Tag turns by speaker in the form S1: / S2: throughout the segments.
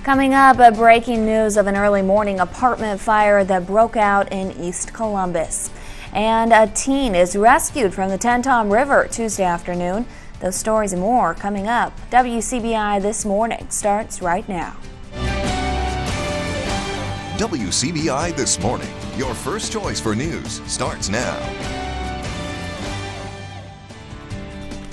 S1: Coming up, breaking news of an early morning apartment fire that broke out in East Columbus. And a teen is rescued from the Tenton River Tuesday afternoon. Those stories and more coming up. WCBI This Morning starts right now.
S2: WCBI This Morning, your first choice for news, starts now.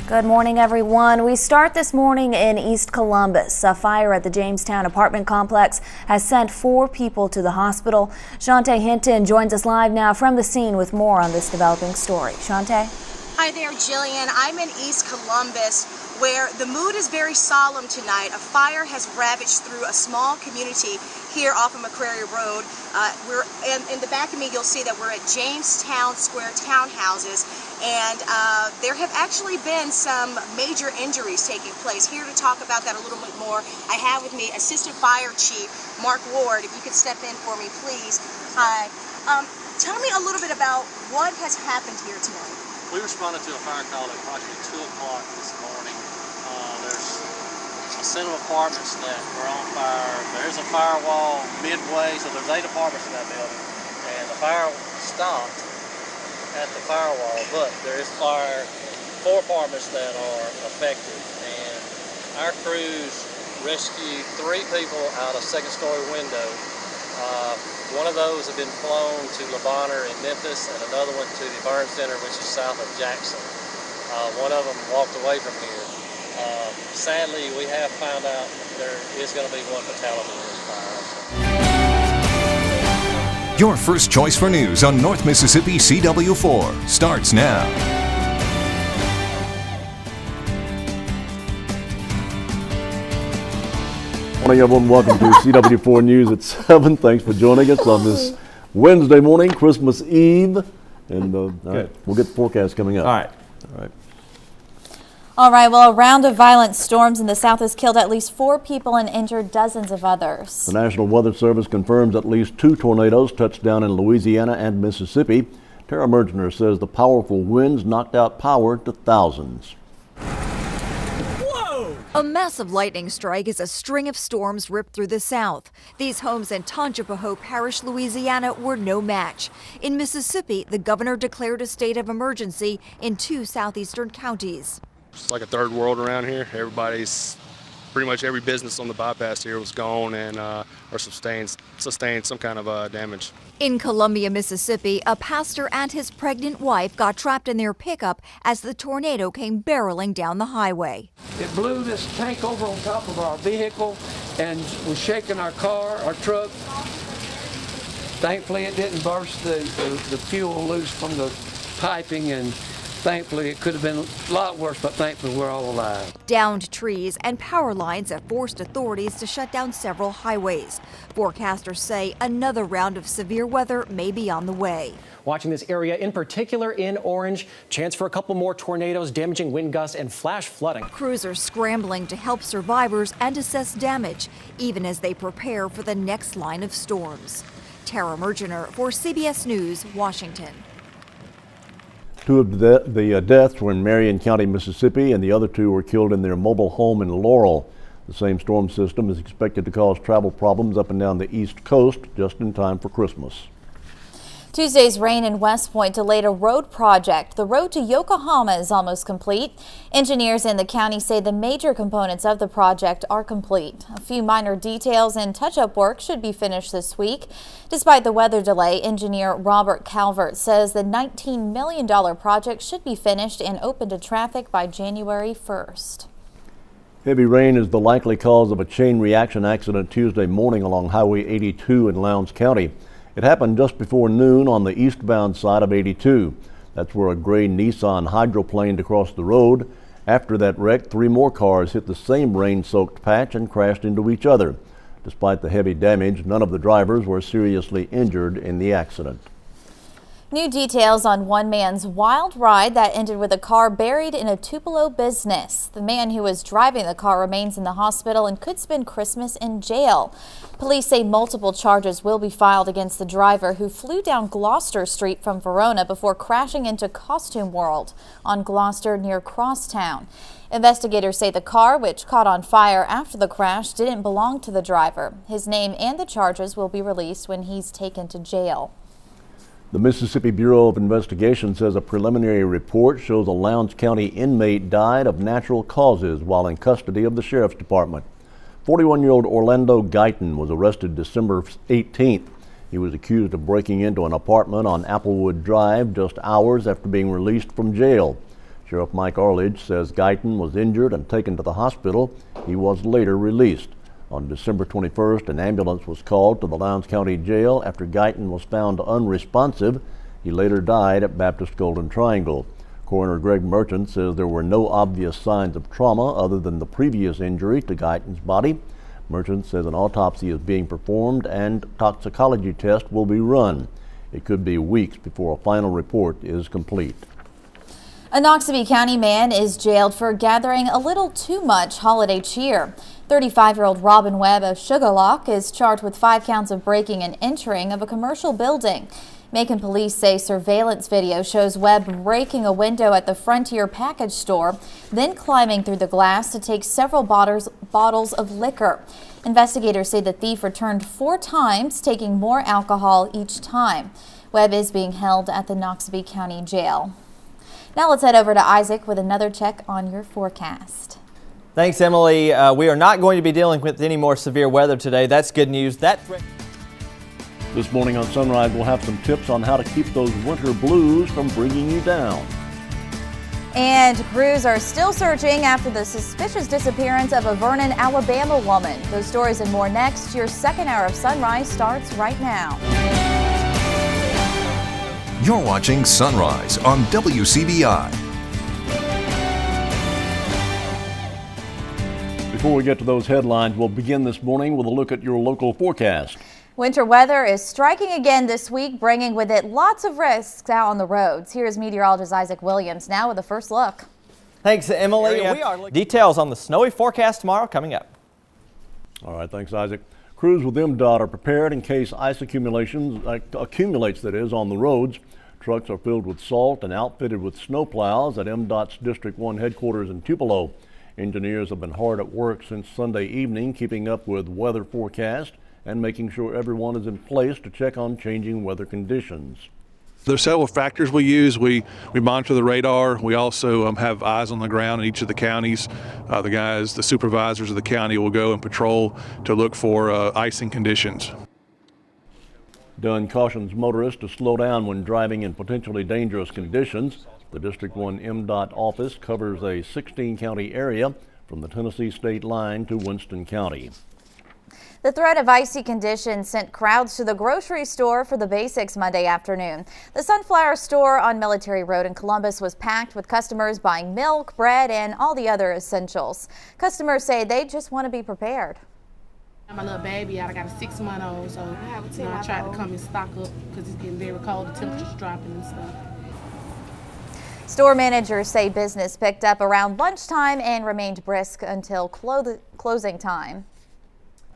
S1: Good morning, everyone. We start this morning in East Columbus. A fire at the Jamestown apartment complex has sent 4 people to the hospital. Shante Hinton joins us live now from the scene with more on this developing story. Shante?
S3: Hi there, Jillian. I'm in East Columbus, where the mood is very solemn tonight. A fire has ravaged through a small community here off of McCrary Road. We're in the back of me, you'll see that we're at Jamestown Square Townhouses, and there have actually been some major injuries taking place. Here to talk about that a little bit more, I have with me Assistant Fire Chief Mark Ward. If you could step in for me, please. Hi. Tell me a little bit about what has happened here tonight.
S4: We responded to a fire call at approximately 2 o'clock this morning. There's a set of apartments that were on fire. There's a firewall midway, so there's 8 apartments in that building. And the fire stopped at the firewall, but there is fire, 4 apartments that are affected. And our crews rescued 3 people out of second-story window. One of those have been flown to Le Bonheur in Memphis, and another one to the burn center, which is south of Jackson. One of them walked away from here. Sadly, we have found out there is going to be 1 fatality in this fire.
S2: Your first choice for news on North Mississippi CW4 starts now.
S5: Morning, everyone. Welcome to CW4 News at 7. Thanks for joining us on this Wednesday morning, Christmas Eve. And all right, we'll get the forecast coming up.
S6: All right, well, a round of violent storms in the south has killed at least 4 people and injured dozens of others.
S5: The National Weather Service confirms at least 2 tornadoes touched down in Louisiana and Mississippi. Tara Mergener says the powerful winds knocked out power to thousands.
S7: A massive lightning strike as a string of storms ripped through the south. These homes in Tangipahoa Parish, Louisiana were no match. In Mississippi, the governor declared a state of emergency in 2 southeastern counties.
S8: It's like a third world around here. Pretty much every business on the bypass here was gone and or sustained some kind of damage.
S7: In Columbia, Mississippi, a pastor and his pregnant wife got trapped in their pickup as the tornado came barreling down the highway.
S9: It blew this tank over on top of our vehicle and was shaking our truck. Thankfully, it didn't burst the fuel loose from the piping, and thankfully, it could have been a lot worse, but thankfully we're all alive.
S7: Downed trees and power lines have forced authorities to shut down several highways. Forecasters say another round of severe weather may be on the way.
S10: Watching this area in particular in orange, chance for a couple more tornadoes, damaging wind gusts and flash flooding.
S7: Crews are scrambling to help survivors and assess damage, even as they prepare for the next line of storms. Tara Mergener for CBS News, Washington.
S5: 2 of the deaths were in Marion County, Mississippi, and the other 2 were killed in their mobile home in Laurel. The same storm system is expected to cause travel problems up and down the East Coast just in time for Christmas.
S6: Tuesday's rain in West Point delayed a road project. The road to Yokohama is almost complete. Engineers in the county say the major components of the project are complete. A few minor details and touch-up work should be finished this week. Despite the weather delay, engineer Robert Calvert says the $19 million project should be finished and open to traffic by January 1st.
S5: Heavy rain is the likely cause of a chain reaction accident Tuesday morning along Highway 82 in Lowndes County. It happened just before noon on the eastbound side of 82. That's where a gray Nissan hydroplaned across the road. After that wreck, 3 more cars hit the same rain-soaked patch and crashed into each other. Despite the heavy damage, none of the drivers were seriously injured in the accident.
S6: New details on one man's wild ride that ended with a car buried in a Tupelo business. The man who was driving the car remains in the hospital and could spend Christmas in jail. Police say multiple charges will be filed against the driver who flew down Gloucester Street from Verona before crashing into Costume World on Gloucester near Crosstown. Investigators say the car, which caught on fire after the crash, didn't belong to the driver. His name and the charges will be released when he's taken to jail.
S5: The Mississippi Bureau of Investigation says a preliminary report shows a Lowndes County inmate died of natural causes while in custody of the Sheriff's Department. 41-year-old Orlando Guyton was arrested December 18th. He was accused of breaking into an apartment on Applewood Drive just hours after being released from jail. Sheriff Mike Arledge says Guyton was injured and taken to the hospital. He was later released. On December 21st, an ambulance was called to the Lowndes County Jail after Guyton was found unresponsive. He later died at Baptist Golden Triangle. Coroner Greg Merchant says there were no obvious signs of trauma other than the previous injury to Guyton's body. Merchant says an autopsy is being performed and toxicology test will be run. It could be weeks before a final report is complete.
S6: A Noxubee County man is jailed for gathering a little too much holiday cheer. 35-year-old Robin Webb of Sugar Lock is charged with 5 counts of breaking and entering of a commercial building. Macon police say surveillance video shows Webb breaking a window at the Frontier package store, then climbing through the glass to take several bottles of liquor. Investigators say the thief returned 4 times, taking more alcohol each time. Webb is being held at the Noxubee County Jail. Now let's head over to Isaac with another check on your forecast.
S11: Thanks, Emily. We are not going to be dealing with any more severe weather today. That's good news.
S5: This morning on Sunrise, we'll have some tips on how to keep those winter blues from bringing you down.
S6: And crews are still searching after the suspicious disappearance of a Vernon, Alabama woman. Those stories and more next. Your second hour of Sunrise starts right now.
S2: You're watching Sunrise on WCBI.
S5: Before we get to those headlines, we'll begin this morning with a look at your local forecast.
S6: Winter weather is striking again this week, bringing with it lots of risks out on the roads. Here's meteorologist Isaac Williams now with a first look.
S11: Thanks, Emily. Details on the snowy forecast tomorrow coming up.
S5: All right, thanks, Isaac. Crews with MDOT are prepared in case ice accumulates on the roads. Trucks are filled with salt and outfitted with snow plows at MDOT's District 1 headquarters in Tupelo. Engineers have been hard at work since Sunday evening, keeping up with weather forecast and making sure everyone is in place to check on changing weather conditions.
S12: There's several factors we use. We monitor the radar. We also have eyes on the ground in each of the counties. The supervisors of the county will go and patrol to look for icing conditions.
S5: Dunn cautions motorists to slow down when driving in potentially dangerous conditions. The District 1 MDOT office covers a 16-county area from the Tennessee state line to Winston County.
S6: The threat of icy conditions sent crowds to the grocery store for the basics Monday afternoon. The Sunflower store on Military Road in Columbus was packed with customers buying milk, bread, and all the other essentials. Customers say they just want to be prepared.
S13: My little baby out, I got a 6-month-old, so I tried to come and stock up because it's getting very cold, the temperature's dropping and stuff.
S6: Store managers say business picked up around lunchtime and remained brisk until closing time.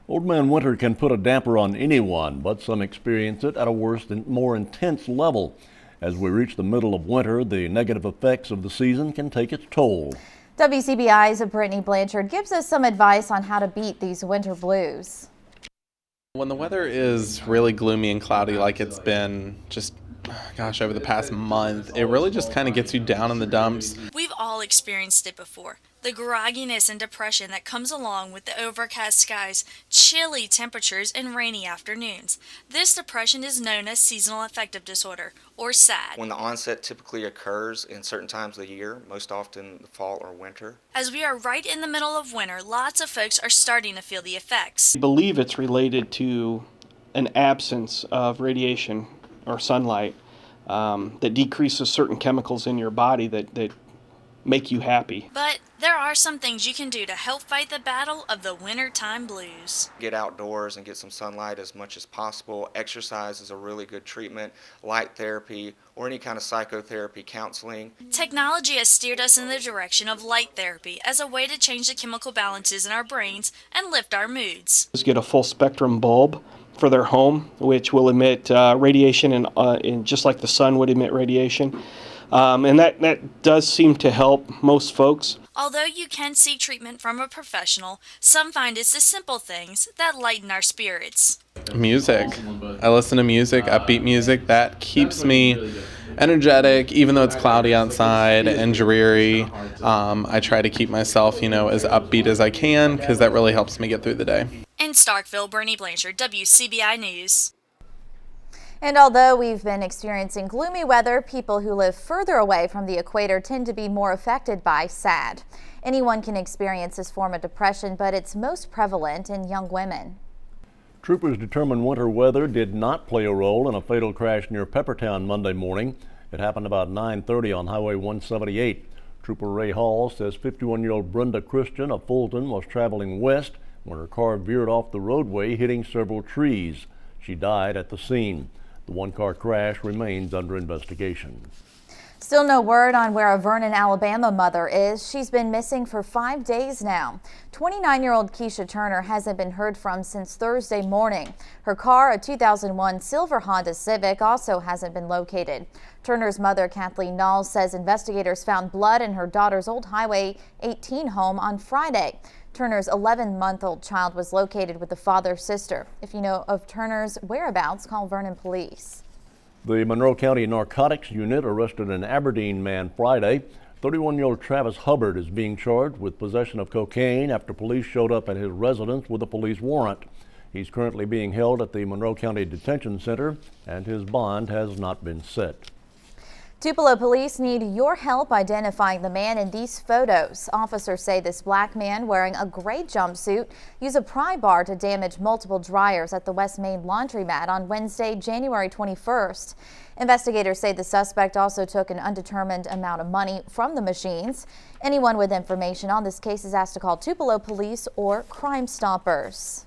S5: Old Man Winter can put a damper on anyone, but some experience it at a worse and more intense level. As we reach the middle of winter, the negative effects of the season can take its toll.
S6: WCBI's Brittany Blanchard gives us some advice on how to beat these winter blues.
S14: When the weather is really gloomy and cloudy like it's been over the past month, it really just kind of gets you down in the dumps.
S15: We've all experienced it before. The grogginess and depression that comes along with the overcast skies, chilly temperatures, and rainy afternoons. This depression is known as seasonal affective disorder, or SAD.
S16: When the onset typically occurs in certain times of the year, most often the fall or winter.
S15: As we are right in the middle of winter, lots of folks are starting to feel the effects.
S17: I believe it's related to an absence of radiation or sunlight that decreases certain chemicals in your body that make you happy.
S15: But there are some things you can do to help fight the battle of the wintertime blues.
S16: Get outdoors and get some sunlight as much as possible. Exercise is a really good treatment. Light therapy or any kind of psychotherapy, counseling.
S15: Technology has steered us in the direction of light therapy as a way to change the chemical balances in our brains and lift our moods.
S17: Just get a full spectrum bulb for their home, which will emit radiation and just like the sun would emit radiation. And that does seem to help most folks.
S15: Although you can seek treatment from a professional, some find it's the simple things that lighten our spirits.
S14: Music. I listen to music, upbeat music. That keeps me energetic, even though it's cloudy outside and dreary. I try to keep myself, as upbeat as I can, because that really helps me get through the day.
S15: In Starkville, Bernie Blanchard, WCBI News.
S6: And although we've been experiencing gloomy weather, people who live further away from the equator tend to be more affected by SAD. Anyone can experience this form of depression, but it's most prevalent in young women.
S5: Troopers determined winter weather did not play a role in a fatal crash near Peppertown Monday morning. It happened about 9:30 on Highway 178. Trooper Ray Hall says 51-year-old Brenda Christian of Fulton was traveling west when her car veered off the roadway, hitting several trees. She died at the scene. The one-car crash remains under investigation.
S6: Still no word on where a Vernon, Alabama mother is. She's been missing for 5 days now. 29-year-old Keisha Turner hasn't been heard from since Thursday morning. Her car, a 2001 silver Honda Civic, also hasn't been located. Turner's mother, Kathleen Knowles, says investigators found blood in her daughter's old Highway 18 home on Friday. Turner's 11-month-old child was located with the father's sister. If you know of Turner's whereabouts, call Vernon Police.
S5: The Monroe County Narcotics Unit arrested an Aberdeen man Friday. 31-year-old Travis Hubbard is being charged with possession of cocaine after police showed up at his residence with a police warrant. He's currently being held at the Monroe County Detention Center, and his bond has not been set.
S6: Tupelo police need your help identifying the man in these photos. Officers say this black man wearing a gray jumpsuit used a pry bar to damage multiple dryers at the West Main laundromat on Wednesday, January 21st. Investigators say the suspect also took an undetermined amount of money from the machines. Anyone with information on this case is asked to call Tupelo Police or Crime Stoppers.